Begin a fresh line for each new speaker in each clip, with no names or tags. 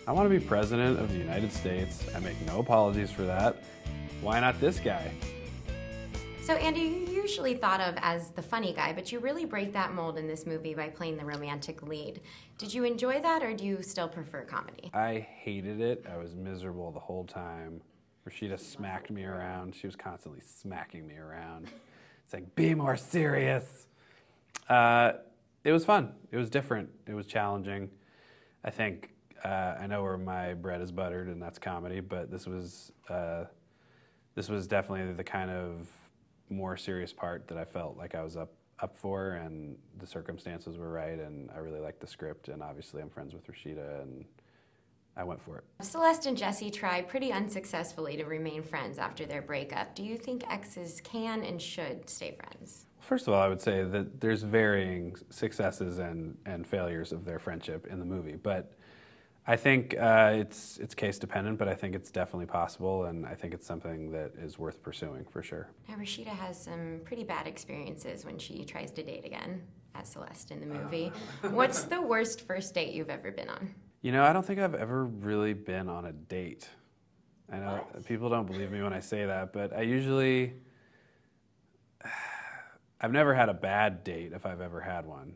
I want to be president of the United States. I make no apologies for that. Why not this guy?
So Andy, you're usually thought of as the funny guy, but you really break that mold in this movie by playing the romantic lead. Did you enjoy that, or do you still prefer comedy?
I hated it. I was miserable the whole time. Rashida smacked me around. She was constantly smacking me around. It's like, be more serious. It was fun. It was different. It was challenging. I think I know where my bread is buttered, and that's comedy. But this was definitely the kind of more serious part that I felt like I was up for, and the circumstances were right, and I really liked the script, and obviously I'm friends with Rashida, and I went for it.
Celeste and Jesse try pretty unsuccessfully to remain friends after their breakup. Do you think exes can and should stay friends?
First of all, I would say that there's varying successes and failures of their friendship in the movie, but I think it's case dependent, but I think it's definitely possible, and I think it's something that is worth pursuing for sure.
Now, Rashida has some pretty bad experiences when she tries to date again, as Celeste in the movie. What's the worst first date you've ever been on?
You know, I don't think I've ever really been on a date. I know people don't believe me when I say that, but I've never had a bad date if I've ever had one.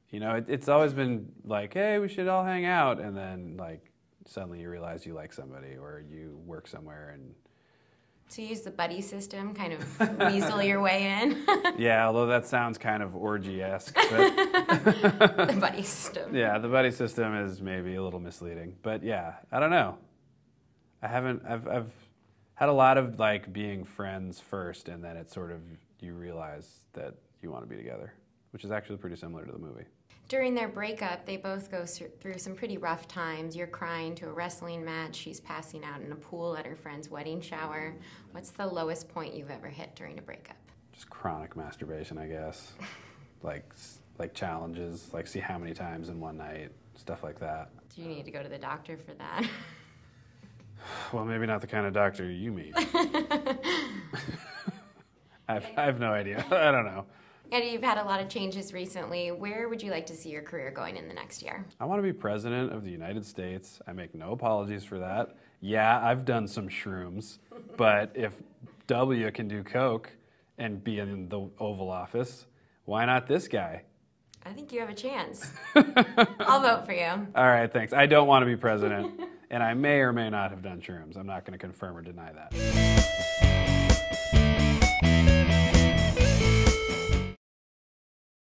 You know, it's always been like, hey, we should all hang out, and then like suddenly you realize you like somebody or you work somewhere and...
So you use the buddy system, kind of weasel your way in?
Yeah, although that sounds kind of orgy-esque. But
The buddy system.
Yeah, the buddy system is maybe a little misleading. But yeah, I don't know. I've had a lot of like being friends first, and then it's sort of, you realize that you want to be together, which is actually pretty similar to the movie.
During their breakup, they both go through some pretty rough times. You're crying to a wrestling match. She's passing out in a pool at her friend's wedding shower. What's the lowest point you've ever hit during a breakup?
Just chronic masturbation, I guess. like challenges, like see how many times in one night, stuff like that.
Do you need to go to the doctor for that?
Well, maybe not the kind of doctor you mean. I have no idea. I don't know.
Eddie, you've had a lot of changes recently. Where would you like to see your career going in the next year?
I want to be president of the United States. I make no apologies for that. Yeah, I've done some shrooms, but if W can do coke and be in the Oval Office, why not this guy?
I think you have a chance. I'll vote for you.
All right, thanks. I don't want to be president, and I may or may not have done shrooms. I'm not going to confirm or deny that.